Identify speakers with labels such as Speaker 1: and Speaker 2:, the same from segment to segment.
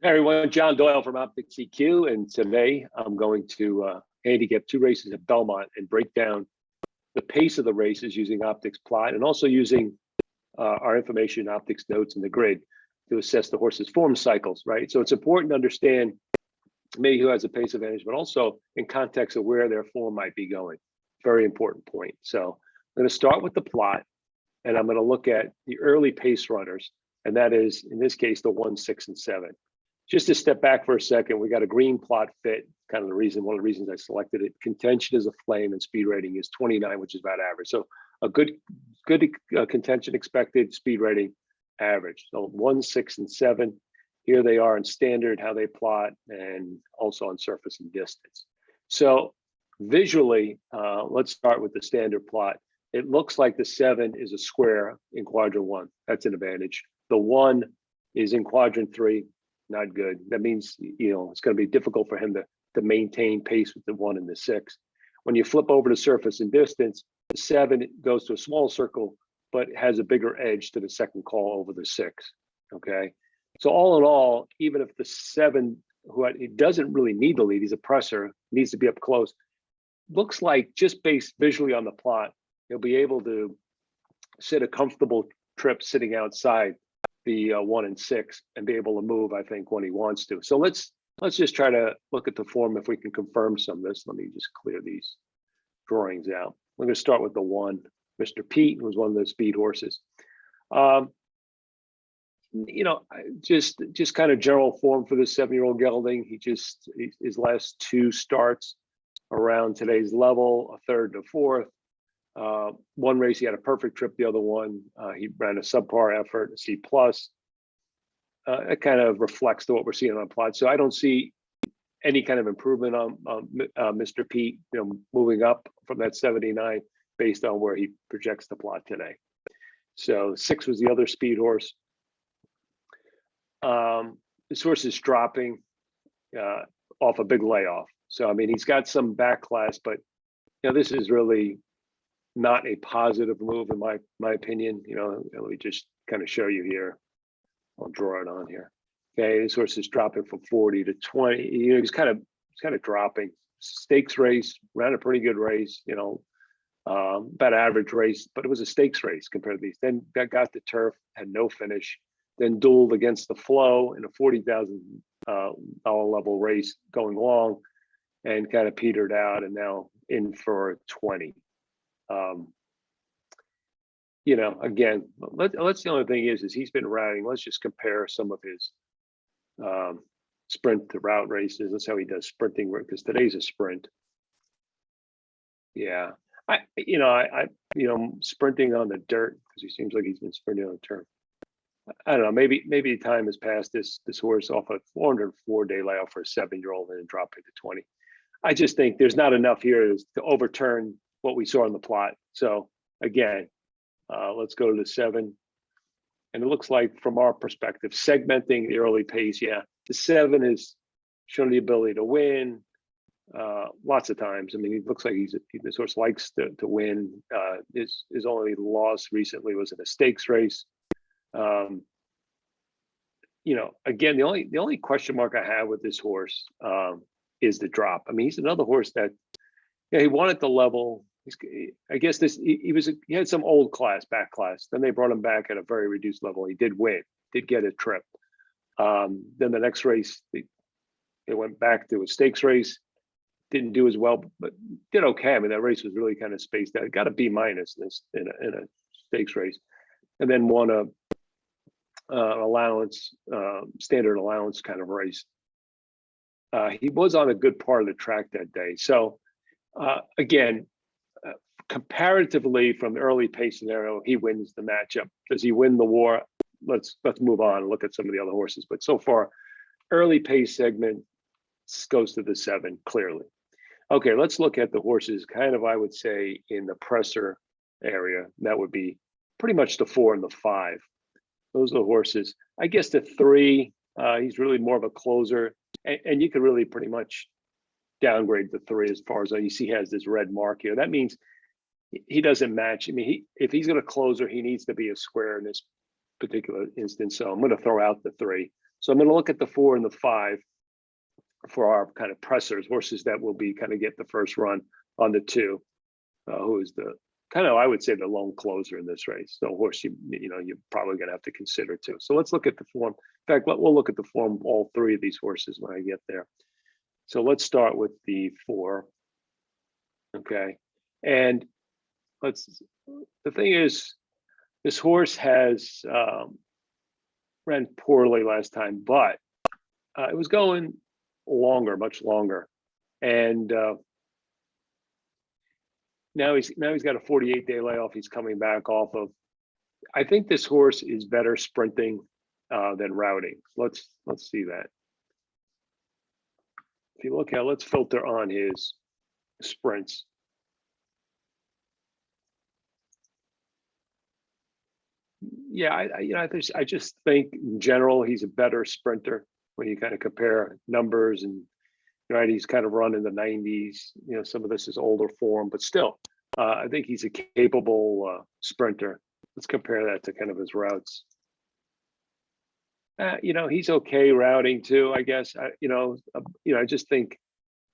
Speaker 1: Hey everyone, John Doyle from OptixEQ, and today I'm going to handicap two races at Belmont and break down the pace of the races using Optics Plot and also using our information, Optics Notes, and the grid to assess the horse's form cycles, right? So it's important to understand maybe who has a pace advantage, but also in context of where their form might be going. Very important point. So I'm going to start with the plot, and I'm going to look at the early pace runners, and that is, in this case, the 1, 6, and 7. Just to step back for a second, we got a green plot fit, kind of one of the reasons I selected it. Contention is a flame and speed rating is 29, which is about average. So a good contention expected, speed rating average. So 1, 6, and 7, here they are in standard, how they plot, and also on surface and distance. So visually, let's start with the standard plot. It looks like the 7 is a square in quadrant 1. That's an advantage. The 1 is in quadrant 3. Not good. That means, it's going to be difficult for him to maintain pace with the 1 and the 6. When you flip over to surface and distance, the 7 goes to a small circle, but has a bigger edge to the second call over the 6. Okay. So all in all, even if the 7, he doesn't really need the lead, he's a presser, needs to be up close. Looks like just based visually on the plot, he'll be able to sit a comfortable trip sitting outside the 1 and 6 and be able to move, I think, when he wants to. So let's just try to look at the form if we can confirm some of this. Let me just clear these drawings out. We're going to start with the 1. Mr. Pete was one of the speed horses. Just kind of general form for this 7-year-old gelding. His last 2 starts around today's level, a third to fourth. One race he had a perfect trip, the other one he ran a subpar effort, a C+. It kind of reflects to what we're seeing on the plot. So I don't see any kind of improvement on Mr. Pete, moving up from that 79 based on where he projects the plot today. So 6 was the other speed horse. This horse is dropping off a big layoff. So I mean, he's got some back class, but this is really not a positive move in my opinion. Let me just kind of show you here. I'll draw it on here. Okay, this horse is dropping from 40 to 20. He's kind of dropping. Stakes race, ran a pretty good race, about average race, but it was a stakes race compared to these. Then got the turf, had no finish, then dueled against the flow in a $40,000 level race going long and kind of petered out, and now in for 20. Again, let's the only thing is he's been riding. Let's just compare some of his sprint to route races. That's how he does sprinting work, because today's a sprint. Yeah, I sprinting on the dirt, because he seems like he's been sprinting on the turf. I don't know. Maybe time has passed this horse off a 404-day layoff for a 7-year-old and then drop it to 20. I just think there's not enough here to overturn what we saw in the plot. So again, let's go to the 7. And it looks like, from our perspective, segmenting the early pace, yeah, the 7 has shown the ability to win lots of times. I mean, it looks like this horse likes to win. His only loss recently was in a stakes race. Again, the only question mark I have with this horse is the drop. I mean, he's another horse that, he won at the level. I guess he had some old class, back class. Then they brought him back at a very reduced level. He did win, did get a trip. Then the next race, it went back to a stakes race. Didn't do as well, but did okay. I mean, that race was really kind of spaced out. Got a B- in a stakes race, and then won a allowance, standard allowance kind of race. He was on a good part of the track that day. So again, comparatively from the early pace scenario, he wins the matchup. Does he win the war? Let's move on and look at some of the other horses. But so far, early pace segment goes to the 7 clearly. Okay, let's look at the horses kind of, I would say, in the presser area. That would be pretty much the 4 and the 5. Those are the horses. I guess the 3, he's really more of a closer, and you could really pretty much downgrade the 3 as far as you see he has this red mark here. That means he doesn't match. I mean, if he's going to closer, he needs to be a square in this particular instance. So I'm going to throw out the 3. So I'm going to look at the 4 and the 5 for our kind of pressers, horses that will be kind of get the first run on the 2, who is the kind of, I would say, the lone closer in this race. So horse, you're probably going to have to consider too. So let's look at the form. In fact, we'll look at the form of all 3 of these horses when I get there. So let's start with the 4. Okay. And the thing is, this horse has ran poorly last time, but it was going longer, much longer. And now he's got a 48-day layoff. He's coming back off of. I think this horse is better sprinting than routing. Let's see that. If you look at, let's filter on his sprints. Yeah, I just think in general he's a better sprinter when you kind of compare numbers, and right, he's kind of run in the 90s. Some of this is older form, but still, I think he's a capable sprinter. Let's compare that to kind of his routes. He's okay routing too, I guess. I just think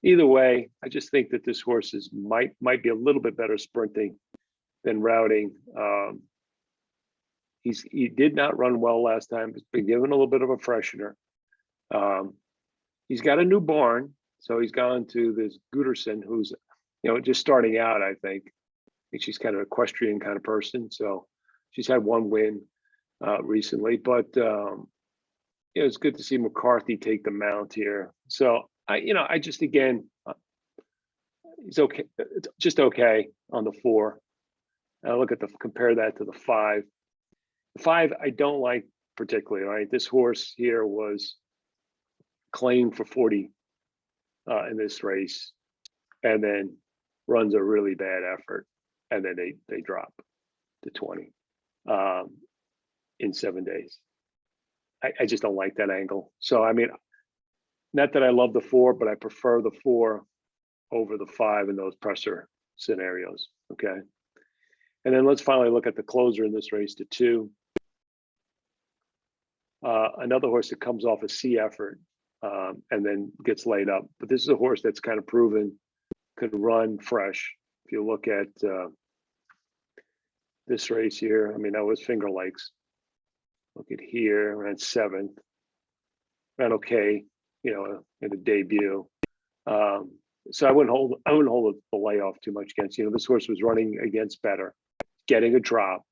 Speaker 1: either way, I just think that this horse might be a little bit better sprinting than routing. He did not run well last time. He's been given a little bit of a freshener. He's got a new barn, so he's gone to this Gooderson, who's just starting out. I think she's kind of an equestrian kind of person, so she's had 1 win recently. But it's good to see McCarthy take the mount here. So I just, again, he's okay, just okay on the 4. Look at compare that to the 5. The 5 I don't like particularly. Right, this horse here was claimed for 40 in this race, and then runs a really bad effort, and then they drop to 20 in 7 days. I just don't like that angle. So I mean, not that I love the 4, but I prefer the 4 over the 5 in those presser scenarios. Okay, and then let's finally look at the closer in this race, to 2. Another horse that comes off a C effort and then gets laid up. But this is a horse that's kind of proven could run fresh. If you look at this race here, I mean, that was Finger Lakes. Look at here, ran 7th, ran okay, in the debut. So I wouldn't hold the layoff too much against. This horse was running against better, getting a drop.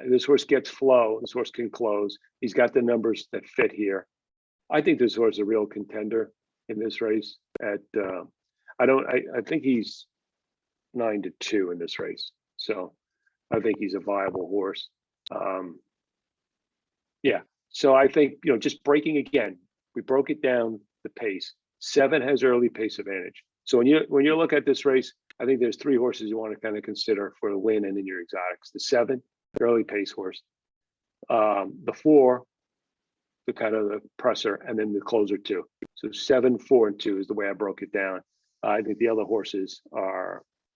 Speaker 1: This horse gets flow. This horse can close. He's got the numbers that fit here. I think this horse is a real contender in this race. I think he's 9-2 in this race. So I think he's a viable horse. Yeah. So I think, just breaking again, we broke it down the pace. 7 has early pace advantage. So when you look at this race, I think there's 3 horses you want to kind of consider for the win and in your exotics. The 7, the early pace horse. The 4, the kind of the presser, and then the closer 2. So 7, 4, and 2 is the way I broke it down. I think the other horses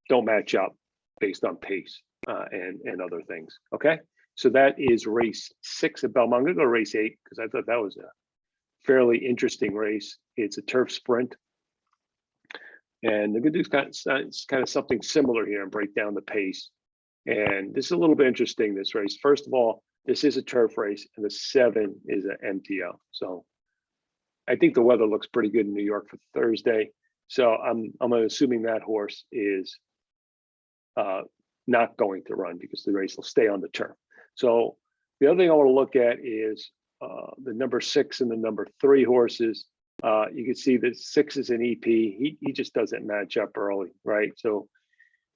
Speaker 1: don't match up based on pace and other things. Okay, so that is race 6 at Belmont. I'm going to go to race 8 because I thought that was a fairly interesting race. It's a turf sprint, and they're going to do kind of something similar here and break down the pace. And this is a little bit interesting, this race. First of all, this is a turf race, and the 7 is an MTO. So I think the weather looks pretty good in New York for Thursday. So I'm assuming that horse is not going to run because the race will stay on the turf. So the other thing I want to look at is the number 6 and the number 3 horses. You can see that 6 is an EP. He just doesn't match up early, right? So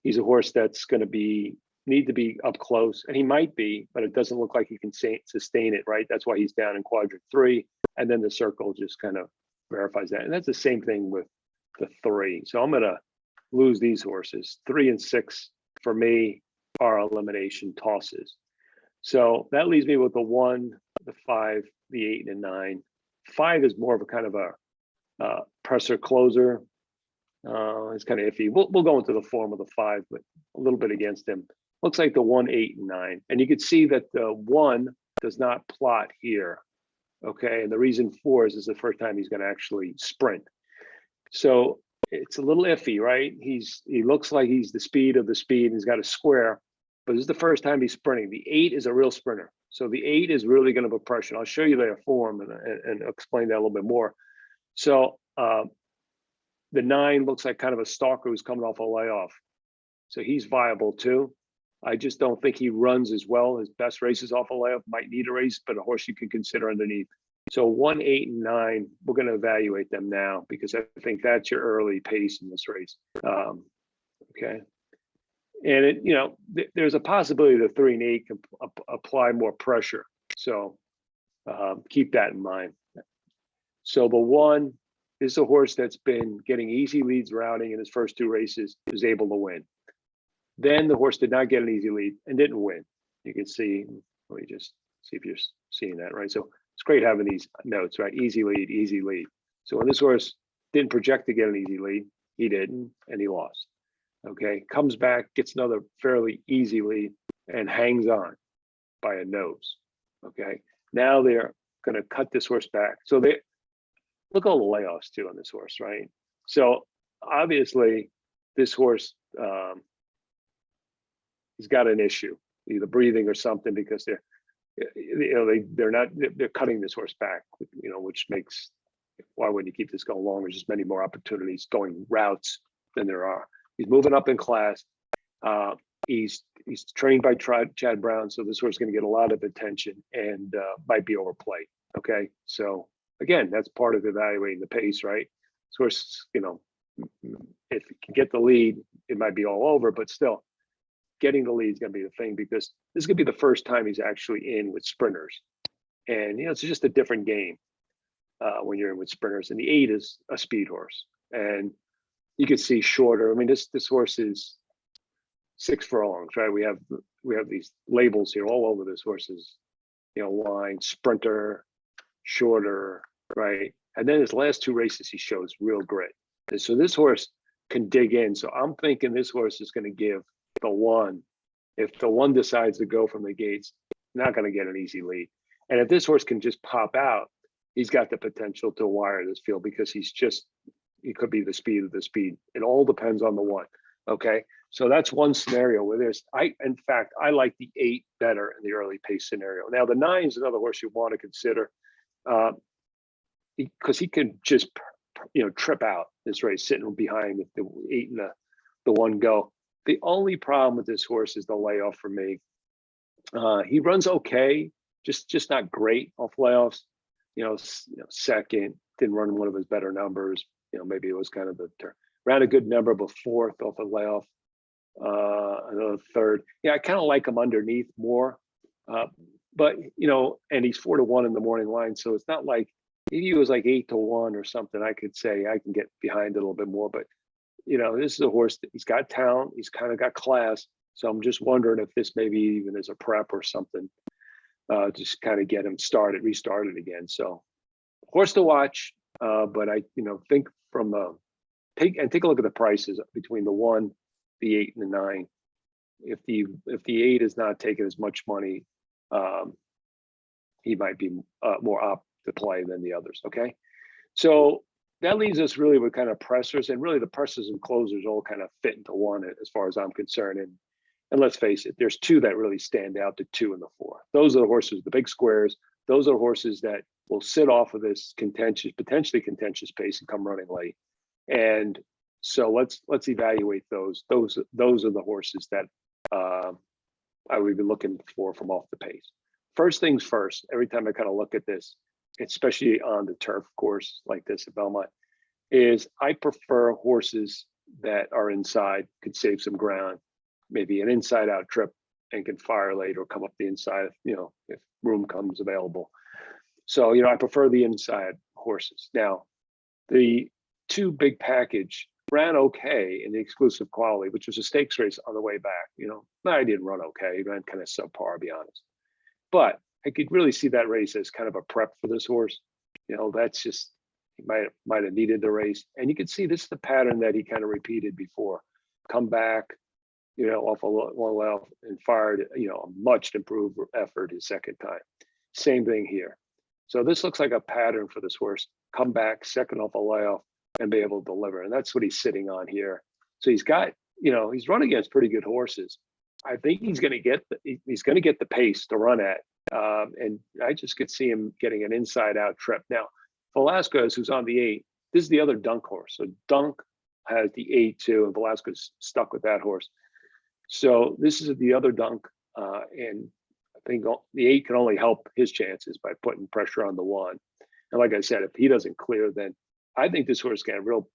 Speaker 1: he's a horse that's going to need to be up close, and he might be, but it doesn't look like he can sustain it, right? That's why he's down in quadrant 3, and then the circle just kind of verifies that. And that's the same thing with the 3. So I'm going to lose these horses. 3 and 6 for me are elimination tosses. So that leaves me with the 1, the 5, the 8, and 9. 5 is more of a kind of a presser closer. It's kind of iffy. We'll go into the form of the 5, but a little bit against him. Looks like the 1, 8, and 9. And you can see that the 1 does not plot here. Okay, and the reason for is the first time he's going to actually sprint. So it's a little iffy, right? He looks like he's the speed of the speed. He's got a square, but this is the first time he's sprinting. The 8 is a real sprinter. So the 8 is really going to put pressure. I'll show you their form and explain that a little bit more. So the 9 looks like kind of a stalker who's coming off a layoff. So he's viable too. I just don't think he runs as well. His best races off a layoff, might need a race, but a horse you can consider underneath. So 1, 8, and 9, we're going to evaluate them now because I think that's your early pace in this race. Okay. And it, you know, there's a possibility that 3 and 8 can apply more pressure. So keep that in mind. So the 1 is a horse that's been getting easy leads routing in his first 2 races, is able to win. Then the horse did not get an easy lead and didn't win. You can see, let me just see if you're seeing that, right? So it's great having these notes, right? Easy lead, easy lead. So when this horse didn't project to get an easy lead, he didn't, and he lost. Okay, comes back, gets another fairly easy lead, and hangs on by a nose. Okay, now they're going to cut this horse back. So they look at all the layoffs too on this horse, right? So obviously, this horse, he's got an issue, either breathing or something, because they're cutting this horse back, you know, which makes, why wouldn't you keep this going longer? There's just many more opportunities going routes than there are. He's moving up in class. He's trained by Chad Brown, so this horse is going to get a lot of attention and might be overplayed. Okay, so again, that's part of evaluating the pace, right? This horse, you know, if he can get the lead, it might be all over, but still, getting the lead is going to be the thing, because this is going to be the first time he's actually in with sprinters. And, you know, it's just a different game when you're in with sprinters. And the 8 is a speed horse. And you can see shorter. I mean, this horse is 6 furlongs, right? We have these labels here all over this horse's, you know, line, sprinter, shorter, right? And then his last 2 races, he shows real grit. And so this horse can dig in. So I'm thinking this horse is going to give the 1, if the 1 decides to go from the gates, not going to get an easy lead. And if this horse can just pop out, he's got the potential to wire this field, because he could be the speed of the speed. It all depends on the 1. Okay, so that's one scenario where in fact, I like the 8 better in the early pace scenario. Now the 9 is another horse you want to consider, because he can just, you know, trip out this race sitting behind the 8 and the 1 go. The only problem with this horse is the layoff for me. He runs okay, just not great off layoffs. You know, second, didn't run one of his better numbers. You know, maybe it was kind of ran a good number, but 4th off a layoff. Another 3rd. Yeah, I kind of like him underneath more. But you know, and he's 4 to 1 in the morning line, so it's not like if he was like 8 to 1 or something, I could say I can get behind it a little bit more. But you know, this is a horse that he's got talent, he's kind of got class. So I'm just wondering if this maybe even is a prep or something, just kind of get him restarted again. So horse to watch, but I, you know, think from take a look at the prices between the 1, the 8, and the 9. If the 8 is not taking as much money, he might be more up to play than the others. Okay, so that leaves us really with kind of pressers, and really the pressers and closers all kind of fit into 1 as far as I'm concerned. And let's face it, there's 2 that really stand out, the 2 and the 4. Those are the horses, the big squares. Those are horses that will sit off of this potentially contentious pace and come running late. And so let's evaluate those. Those are the horses that I would be looking for from off the pace. First things first, every time I kind of look at this, especially on the turf course like this at Belmont, is I prefer horses that are inside, could save some ground, maybe an inside out trip and can fire late or come up the inside, you know, if room comes available. So, you know, I prefer the inside horses. Now, the 2 big package ran okay in the exclusive quality, which was a stakes race on the way back. You know, I didn't run okay, he ran kind of subpar, to be honest. But I could really see that race as kind of a prep for this horse. You know, that's just, he might have needed the race. And you can see this is the pattern that he kind of repeated before. Come back, you know, off a one layoff and fired, you know, a much improved effort his second time. Same thing here. So this looks like a pattern for this horse. Come back, second off a layoff, and be able to deliver. And that's what he's sitting on here. So he's got, he's run against pretty good horses. I think he's going to get the pace to run at, and I just could see him getting an inside-out trip. Now, Velasquez, who's on the 8, this is the other Dunk horse. So Dunk has the 8 too, and Velasquez stuck with that horse. So this is the other Dunk, and I think the 8 can only help his chances by putting pressure on the 1. And like I said, if he doesn't clear, then I think this horse got a real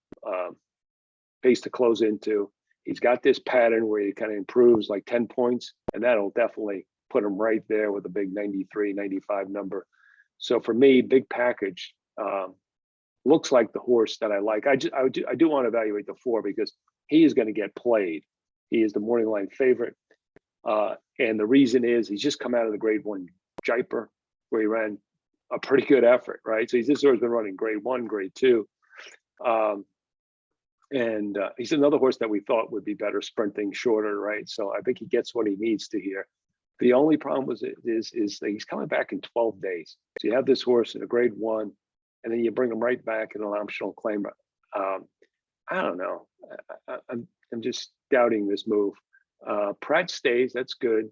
Speaker 1: pace to close into. He's got this pattern where he kind of improves like 10 points, and that'll definitely put him right there with a big 93, 95 number. So for me, big package looks like the horse that I like. I do want to evaluate the 4 because he is going to get played. He is the morning line favorite. And the reason is he's just come out of the grade 1 Jaipur where he ran a pretty good effort, right? So this horse has been running grade 1, grade 2. And he's another horse that we thought would be better sprinting shorter, right? So I think he gets what he needs to here. The only problem is that he's coming back in 12 days. So you have this horse in a grade 1, and then you bring him right back in an optional claim. I don't know. I'm just doubting this move. Pratt stays, that's good.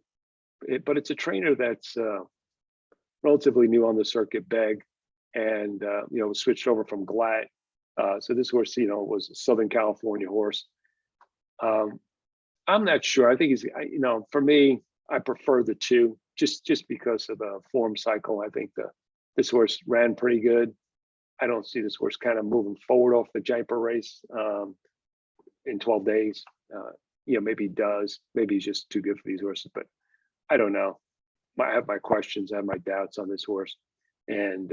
Speaker 1: But it's a trainer that's relatively new on the circuit, Beg, and was switched over from Glatt. So this horse, was a Southern California horse. I'm not sure. I think he's, for me, I prefer the 2 just because of the form cycle. I think this horse ran pretty good. I don't see this horse kind of moving forward off the Jaipur race in 12 days. Maybe he does. Maybe he's just too good for these horses, but I don't know. I have my questions. I have my doubts on this horse, and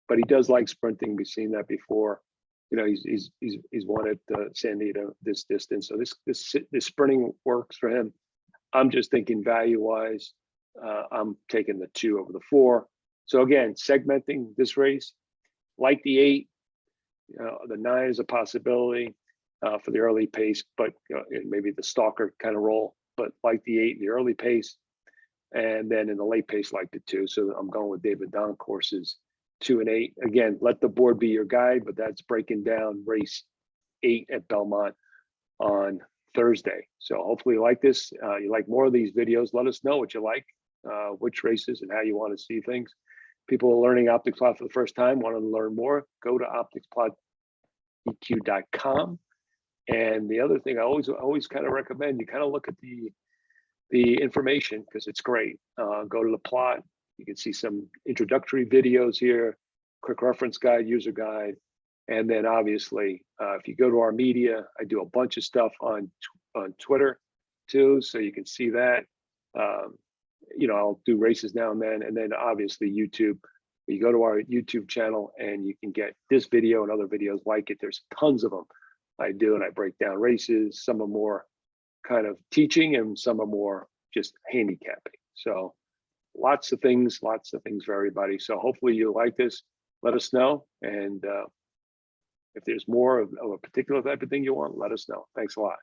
Speaker 1: but he does like sprinting. We've seen that before. He's won at San Diego this distance, so this sprinting works for him. I'm just thinking value wise, I'm taking the 2 over the 4. So again, segmenting this race, like the 8, the 9 is a possibility for the early pace, but maybe the stalker kind of role. But like the 8, the early pace, and then in the late pace, like the 2. So I'm going with David Donk horses 2 and 8. Again, let the board be your guide, but that's breaking down race 8 at Belmont on Thursday. So hopefully you like this. You like more of these videos. Let us know what you like, which races and how you want to see things. People are learning Optics Plot for the first time, want to learn more, go to OptixEQ.com. And the other thing I always kind of recommend, you kind of look at the information because it's great. Go to the plot. You can see some introductory videos here, quick reference guide, user guide. And then obviously, if you go to our media, I do a bunch of stuff on Twitter too, so you can see that. I'll do races now and then obviously YouTube. You go to our YouTube channel and you can get this video and other videos like it. There's tons of them I do, and I break down races. Some are more kind of teaching and some are more just handicapping. So lots of things for everybody. So hopefully you like this. Let us know. And if there's more of a particular type of thing you want, let us know. Thanks a lot.